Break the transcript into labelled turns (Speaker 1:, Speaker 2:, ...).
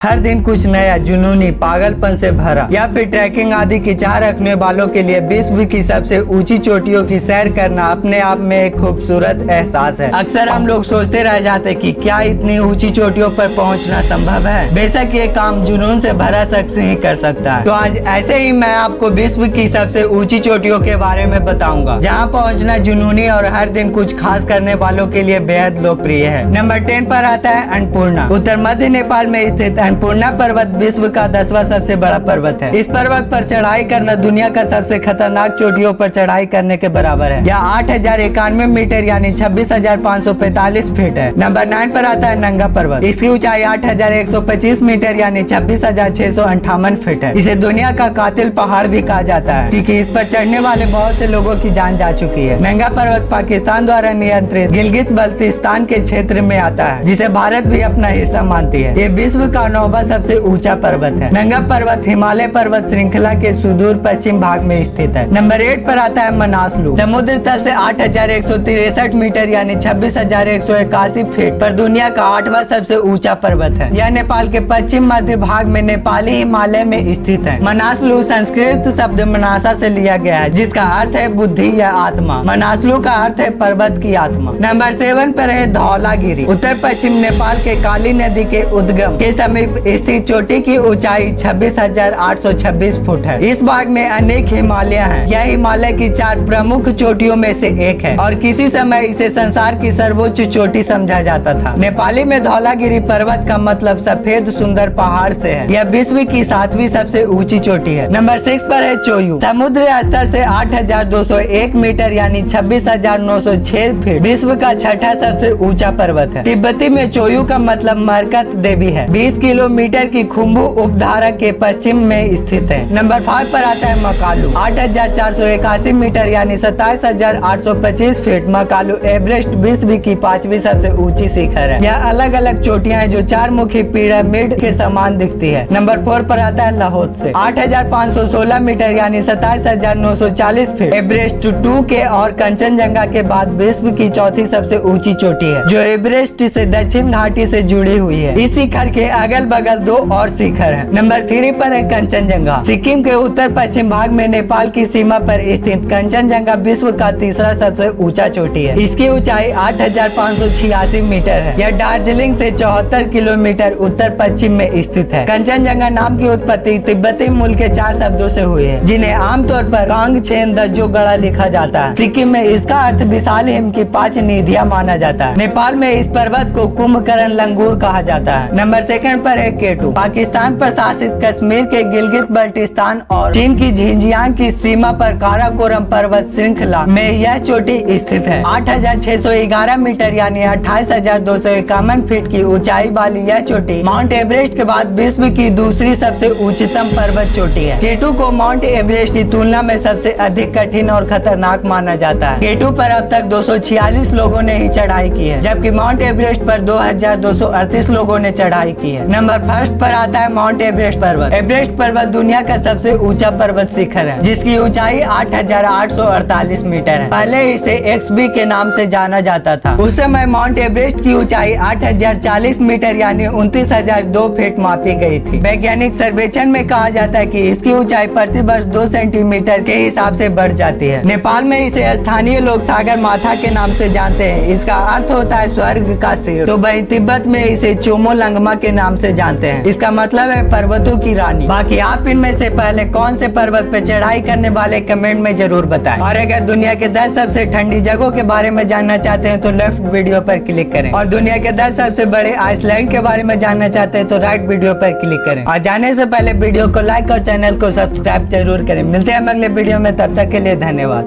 Speaker 1: हर दिन कुछ नया, जुनूनी, पागलपन से भरा या फिर ट्रैकिंग आदि की चाह रखने वालों के लिए विश्व की सबसे ऊंची चोटियों की सैर करना अपने आप में एक खूबसूरत एहसास है। अक्सर हम लोग सोचते रह जाते कि क्या इतनी ऊंची चोटियों पर पहुंचना संभव है। बेशक ये काम जुनून से भरा शख्स ही कर सकता है। तो आज ऐसे ही मैं आपको विश्व की सबसे ऊंची चोटियों के बारे में बताऊंगा, जहां पहुंचना जुनूनी और हर दिन कुछ खास करने वालों के लिए बेहद लोकप्रिय है। नंबर 10 पर आता है अन्नपूर्णा। उत्तर मध्य नेपाल में स्थित अन्नपूर्णा पर्वत विश्व का 10वां सबसे बड़ा पर्वत है। इस पर्वत पर चढ़ाई करना दुनिया का सबसे खतरनाक चोटियों पर चढ़ाई करने के बराबर है। यह 8091 मीटर यानी 26,545 फीट है। नंबर 9 पर आता है नंगा पर्वत। इसकी ऊंचाई 8125 मीटर यानी 26,658 फीट है। इसे दुनिया का कातिल पहाड़ भी कहा जाता है, क्योंकि इस पर चढ़ने वाले बहुत से लोगों की जान जा चुकी है। नंगा पर्वत पाकिस्तान द्वारा नियंत्रित गिलगित बल्तिस्तान के क्षेत्र में आता है, जिसे भारत भी अपना हिस्सा मानती है। ये विश्व का 9वां सबसे ऊंचा पर्वत है। नंगा पर्वत हिमालय पर्वत श्रृंखला के सुदूर पश्चिम भाग में स्थित है। नंबर 8 पर आता है मनासलू। समुद्र तल से 8163 मीटर यानी 26,181 फीट पर दुनिया का 8वां सबसे ऊंचा पर्वत है। यह नेपाल के पश्चिम मध्य भाग में नेपाली हिमालय में स्थित है। मनासलू संस्कृत शब्द मनासा से लिया गया है, जिसका अर्थ है बुद्धि या आत्मा। मनासलू का अर्थ है पर्वत की आत्मा। नंबर 7 पर है धौलागिरी। उत्तर पश्चिम नेपाल के काली नदी के उद्गम के समीप स्थित चोटी की ऊंचाई 26,826 फुट है। इस भाग में अनेक हिमालय हैं। यह हिमालय की 4 प्रमुख चोटियों में से एक है और किसी समय इसे संसार की सर्वोच्च चोटी समझा जाता था। नेपाली में धौलागिरी पर्वत का मतलब सफेद सुंदर पहाड़ से है। यह विश्व की 7वीं सबसे ऊंची चोटी है। नंबर 6 पर है चोयू। समुद्र स्तर से 8,201 मीटर यानी 26,906 फीट विश्व का 6ठा सबसे ऊंचा पर्वत है। तिब्बती में चोयू का मतलब मरकत देवी है। 20 किलोमीटर की खुम्बू उपधारा के पश्चिम में स्थित है। नंबर 5 पर आता है मकालू। 8,481 मीटर यानी 27,825 फीट मकालू एवरेस्ट विश्व की 5वीं सबसे ऊंची शिखर है। यह अलग अलग चोटियां हैं जो 4 मुखी पिरामिड के समान दिखती है। नंबर 4 पर आता है लाहौल। 8,516 मीटर यानी 27,940 फीट एवरेस्ट 2 के और कंचनजंगा के बाद विश्व की 4थी सबसे ऊंची चोटी है, जो एवरेस्ट से दक्षिण घाटी से जुड़ी हुई है। इस शिखर के अगल बगल 2 और शिखर है। नंबर 3 पर है कंचनजंगा। सिक्किम के उत्तर पश्चिम भाग में नेपाल की सीमा पर स्थित कंचनजंगा विश्व का 3रा सबसे ऊंचा चोटी है। इसकी ऊंचाई 8,586 मीटर है। यह दार्जिलिंग से 74 किलोमीटर उत्तर पश्चिम में स्थित है। कंचनजंगा नाम की उत्पत्ति तिब्बती मूल के 4 शब्दों से हुई है, जिन्हें आमतौर पर कांग छेन दज्जो गड़ा लिखा जाता है। सिक्किम में इसका अर्थ विशाल हिम की 5 निधियां माना जाता है। नेपाल में इस पर्वत को कुंभकर्ण लंगूर कहा जाता है। नंबर 2 पर है केटू। पाकिस्तान पर शासित कश्मीर के गिलगित बल्टिस्तान और चीन की झिंजियांग की सीमा पर काराकोरम पर्वत श्रृंखला में यह चोटी स्थित है। 8,611 मीटर यानी 28,251 फीट की ऊंचाई वाली यह चोटी माउंट एवरेस्ट के बाद विश्व की दूसरी सबसे उच्चतम पर्वत चोटी है। केटू को माउंट एवरेस्ट की तुलना में सबसे अधिक कठिन और खतरनाक माना जाता है। केटू पर अब तक 246 लोगों ने ही चढ़ाई की है, जबकि माउंट एवरेस्ट पर 2,238 लोगों ने चढ़ाई की है। नंबर 1 पर आता है माउंट एवरेस्ट पर्वत। एवरेस्ट पर्वत दुनिया का सबसे ऊंचा पर्वत शिखर है, जिसकी ऊंचाई 8,848 मीटर है। पहले इसे XB के नाम से जाना जाता था। उस समय माउंट एवरेस्ट की ऊंचाई 8,040 मीटर यानी 29,002 फीट मापी गई थी। वैज्ञानिक सर्वेक्षण में कहा जाता है कि इसकी ऊंचाई प्रति वर्ष 2 सेंटीमीटर के हिसाब से बढ़ जाती है। नेपाल में इसे स्थानीय लोग सागर माथा के नाम से जानते हैं। इसका अर्थ होता है स्वर्ग का सिर। तो वहीं तिब्बत में इसे चोमो लंगमा के नाम से जानते हैं। इसका मतलब है पर्वतों की रानी। बाकी आप इनमें से पहले कौन से पर्वत पे चढ़ाई करने वाले कमेंट में जरूर बताएं। और अगर दुनिया के 10 सबसे ठंडी जगहों के बारे में जानना चाहते हैं तो लेफ्ट वीडियो पर क्लिक करें, और दुनिया के 10 सबसे बड़े आइसलैंड के बारे में जानना चाहते हैं तो राइट वीडियो पर क्लिक करें। और जाने से पहले वीडियो को लाइक और चैनल को सब्सक्राइब जरूर करें। मिलते हैं अगले वीडियो में, तब तक के लिए धन्यवाद।